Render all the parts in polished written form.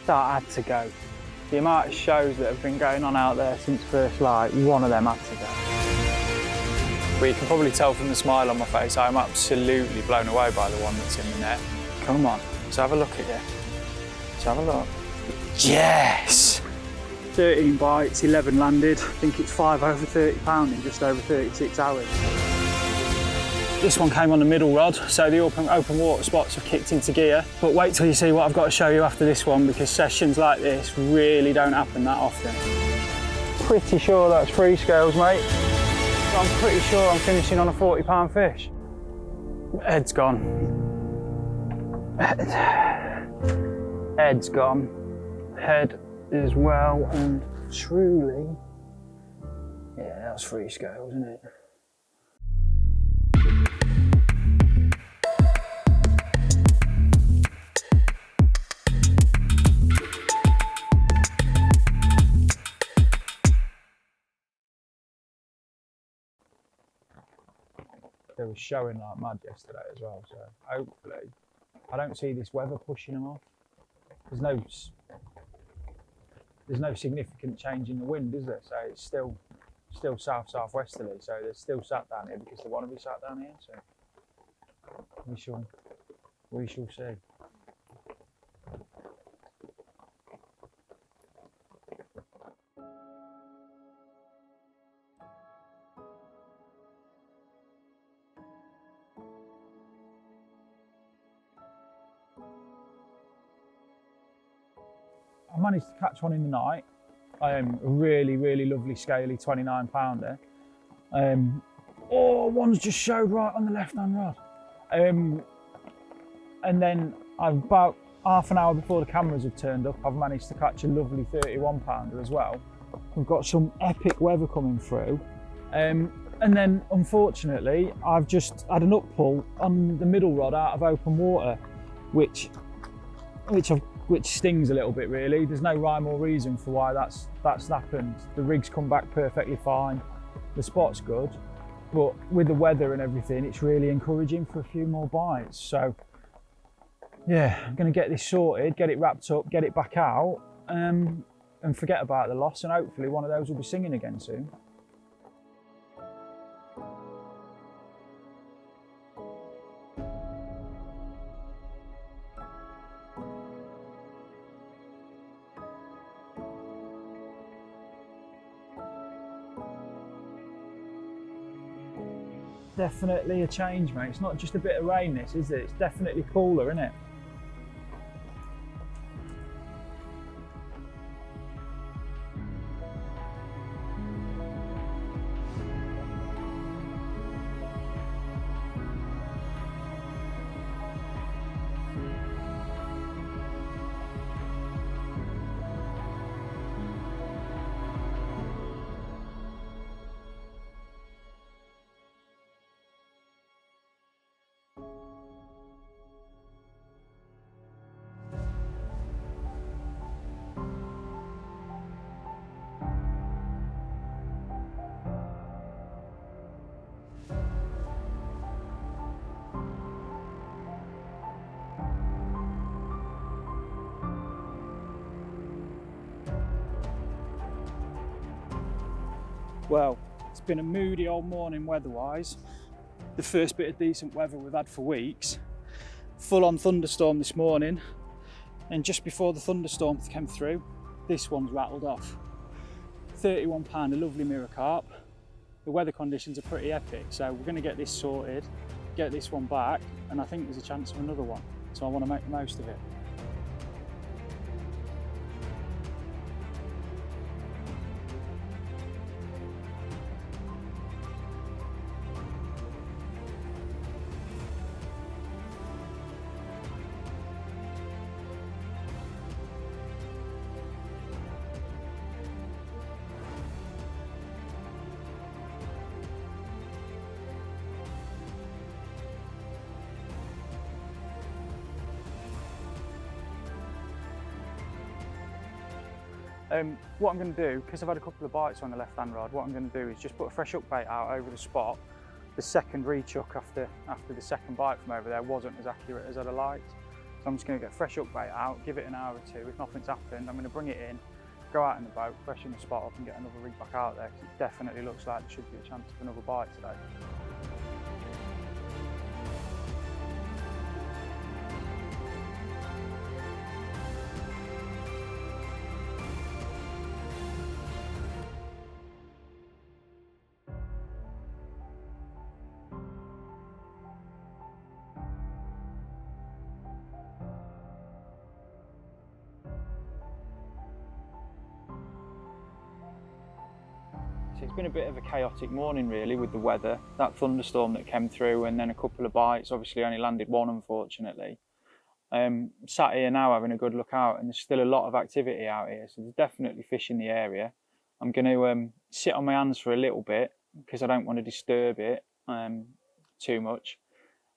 That had to go. The amount of shows that have been going on out there since first light, one of them had to go. But you can probably tell from the smile on my face, I'm absolutely blown away by the one that's in the net. Come on, let's have a look at you. Let's have a look. Yes! 13 bites, 11 landed. I think it's 5 over 30 pound in just over 36 hours. This one came on the middle rod, so the open water spots have kicked into gear. But wait till you see what I've got to show you after this one, because sessions like this really don't happen that often. Pretty sure that's free scales, mate. I'm pretty sure I'm finishing on a 40 pound fish. Head's gone. Head's gone. Head as well, and truly, yeah, that's free scales, isn't it? They were showing like mad yesterday as well, so hopefully I don't see this weather pushing them off. There's no significant change in the wind, is there? So it's still south-southwesterly, so they're still sat down here because they want to be sat down here, so we shall see. I managed to catch one in the night. A really, really lovely scaly 29 pounder. Oh, one's just showed right on the left-hand rod. And then about half an hour before the cameras have turned up, I've managed to catch a lovely 31 pounder as well. We've got some epic weather coming through. And then unfortunately, I've just had an uppull on the middle rod out of open water, which stings a little bit really. There's no rhyme or reason for why that's happened. The rig's come back perfectly fine, the spot's good, but with the weather and everything, it's really encouraging for a few more bites. So yeah, I'm gonna get this sorted, get it wrapped up, get it back out, and forget about the loss, and hopefully one of those will be singing again soon. Definitely a change, mate. It's not just a bit of rain, this, is it? It's definitely cooler, isn't it? Well, it's been a moody old morning weather-wise. The first bit of decent weather we've had for weeks. Full-on thunderstorm this morning, and just before the thunderstorm came through, this one's rattled off. 31 pound, a lovely mirror carp. The weather conditions are pretty epic, so we're going to get this sorted, get this one back, and I think there's a chance of another one. So I want to make the most of it. What I'm going to do, because I've had a couple of bites on the left-hand rod, what I'm going to do is just put a fresh hook bait out over the spot. The second rechuck after the second bite from over there wasn't as accurate as I'd have liked. So I'm just going to get fresh up bait out, give it an hour or two. If nothing's happened, I'm going to bring it in, go out in the boat, freshen the spot up and get another rig back out there, because it definitely looks like there should be a chance of another bite today. So it's been a bit of a chaotic morning really with the weather. That thunderstorm that came through and then a couple of bites, obviously only landed one unfortunately. Sat here now having a good look out and there's still a lot of activity out here, so there's definitely fish in the area. I'm going to sit on my hands for a little bit because I don't want to disturb it too much.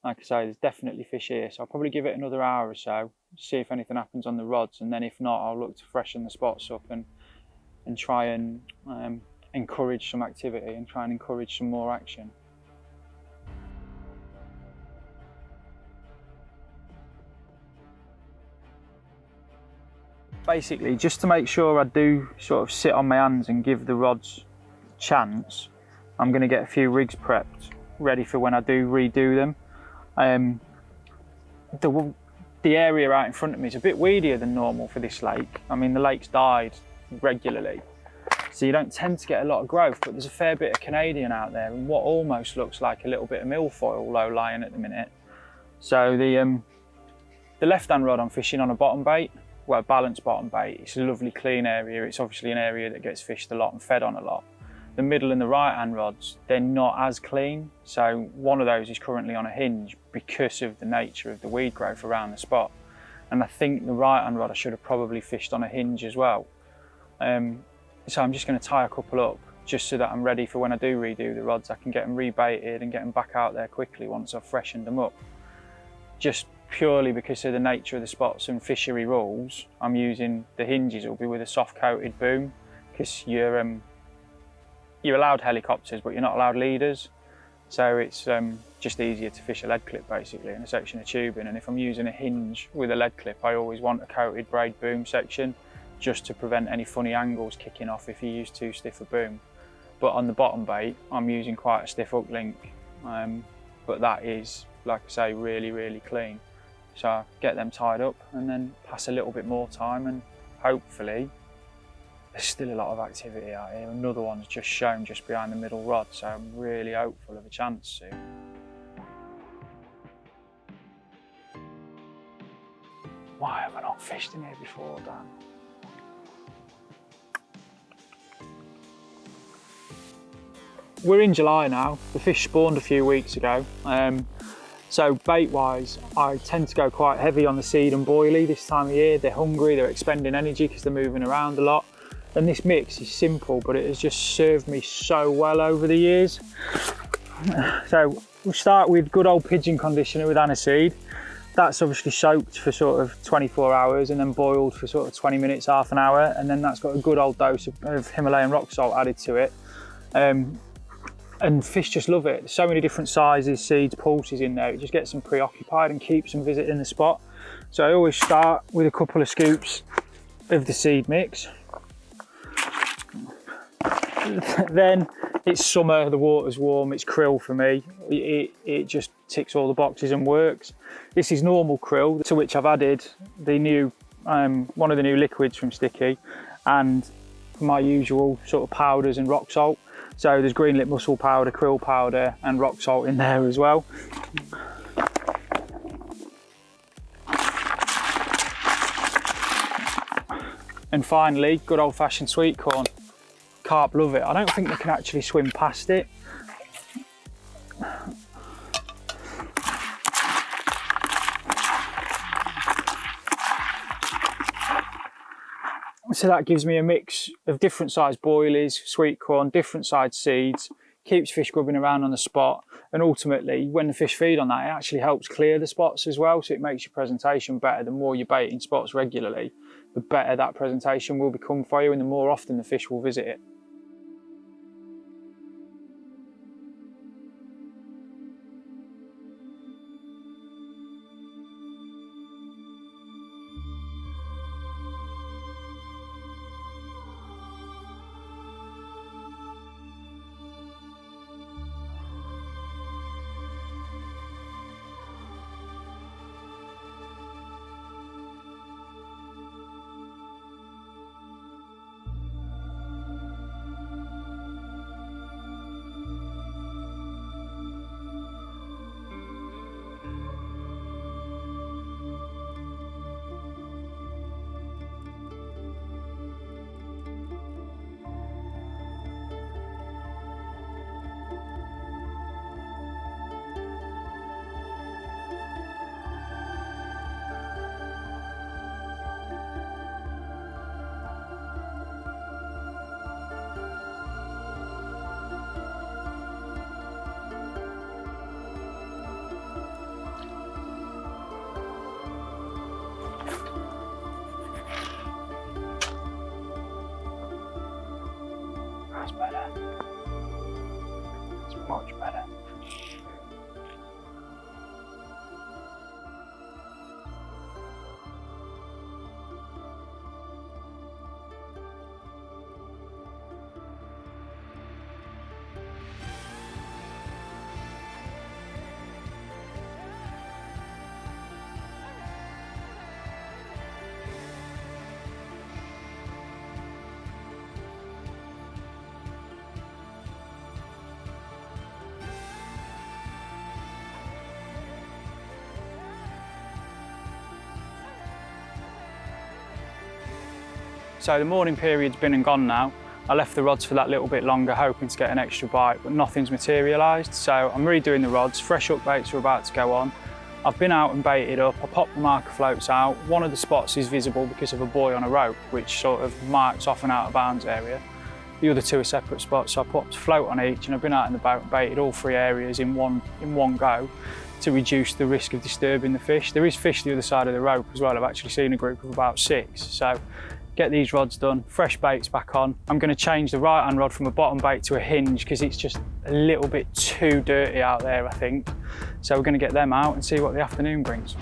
Like I say, there's definitely fish here, so I'll probably give it another hour or so, see if anything happens on the rods, and then if not, I'll look to freshen the spots up and try and encourage some activity and try and encourage some more action. Basically, just to make sure I do sort of sit on my hands and give the rods a chance, I'm going to get a few rigs prepped, ready for when I do redo them. The area out in front of me is a bit weedier than normal for this lake. I mean, the lake's died regularly, so you don't tend to get a lot of growth, but there's a fair bit of Canadian out there and what almost looks like a little bit of milfoil low lying at the minute. So the left-hand rod I'm fishing on a bottom bait, well, balanced bottom bait. It's a lovely clean area. It's obviously an area that gets fished a lot and fed on a lot. The middle and the right-hand rods, they're not as clean. So one of those is currently on a hinge because of the nature of the weed growth around the spot. And I think the right-hand rod I should have probably fished on a hinge as well. So I'm just going to tie a couple up just so that I'm ready for when I do redo the rods. I can get them rebaited and get them back out there quickly once I've freshened them up. Just purely because of the nature of the spots and fishery rules, I'm using the hinges will be with a soft coated boom, because you're allowed helicopters but you're not allowed leaders. So it's just easier to fish a lead clip basically in a section of tubing, and if I'm using a hinge with a lead clip I always want a coated braid boom section just to prevent any funny angles kicking off if you use too stiff a boom. But on the bottom bait I'm using quite a stiff hook link, but that is, like I say, really, really clean. So I get them tied up and then pass a little bit more time, and hopefully there's still a lot of activity out here. Another one's just shown just behind the middle rod, so I'm really hopeful of a chance soon. Why have I not fished in here before, Dan? We're in July now. The fish spawned a few weeks ago. So bait wise, I tend to go quite heavy on the seed and boilie this time of year. They're hungry, they're expending energy because they're moving around a lot. And this mix is simple, but it has just served me so well over the years. So we'll start with good old pigeon conditioner with aniseed. That's obviously soaked for sort of 24 hours and then boiled for sort of 20 minutes, half an hour. And then that's got a good old dose of Himalayan rock salt added to it. And fish just love it. There's so many different sizes, seeds, pulses in there. It just gets them preoccupied and keeps them visiting the spot. So I always start with a couple of scoops of the seed mix. Then it's summer, the water's warm, it's krill for me. It just ticks all the boxes and works. This is normal krill, to which I've added the new, one of the new liquids from Sticky, and my usual sort of powders and rock salt. So there's green lip mussel powder, krill powder and rock salt in there as well. And finally, good old fashioned sweet corn. Carp love it. I don't think they can actually swim past it. So that gives me a mix of different sized boilies, sweet corn, different sized seeds, keeps fish grubbing around on the spot, and ultimately when the fish feed on that it actually helps clear the spots as well, so it makes your presentation better. The more you're baiting spots regularly, the better that presentation will become for you and the more often the fish will visit it. Much better. So the morning period's been and gone now. I left the rods for that little bit longer, hoping to get an extra bite, but nothing's materialised. So I'm redoing the rods, fresh hook baits are about to go on. I've been out and baited up, I popped the marker floats out. One of the spots is visible because of a buoy on a rope, which sort of marks off an out of bounds area. The other two are separate spots, so I popped a float on each and I've been out in the boat and baited all 3 areas in one go to reduce the risk of disturbing the fish. There is fish the other side of the rope as well. I've actually seen a group of about 6. So get these rods done, fresh baits back on. I'm going to change the right hand rod from a bottom bait to a hinge because it's just a little bit too dirty out there, I think. So we're going to get them out and see what the afternoon brings.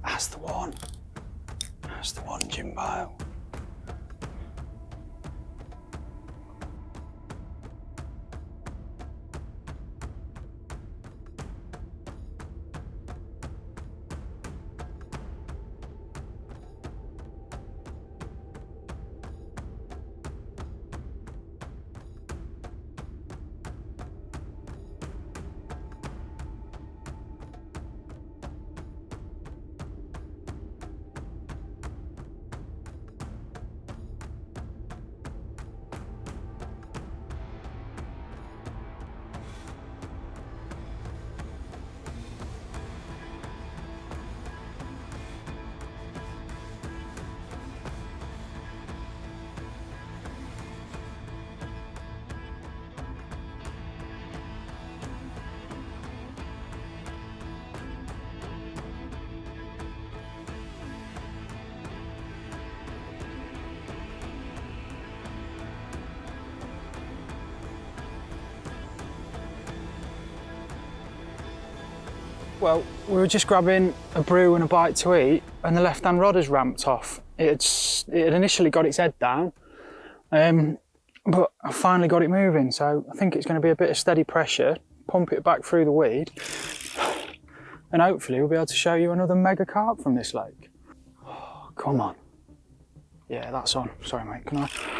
That's the one. That's the one, Jimbo. Well, we were just grabbing a brew and a bite to eat and the left-hand rod has ramped off. It had initially got its head down, but I finally got it moving, so I think it's going to be a bit of steady pressure, pump it back through the weed, and hopefully we'll be able to show you another mega carp from this lake. Oh, come on. Yeah, that's on. Sorry, mate, can I?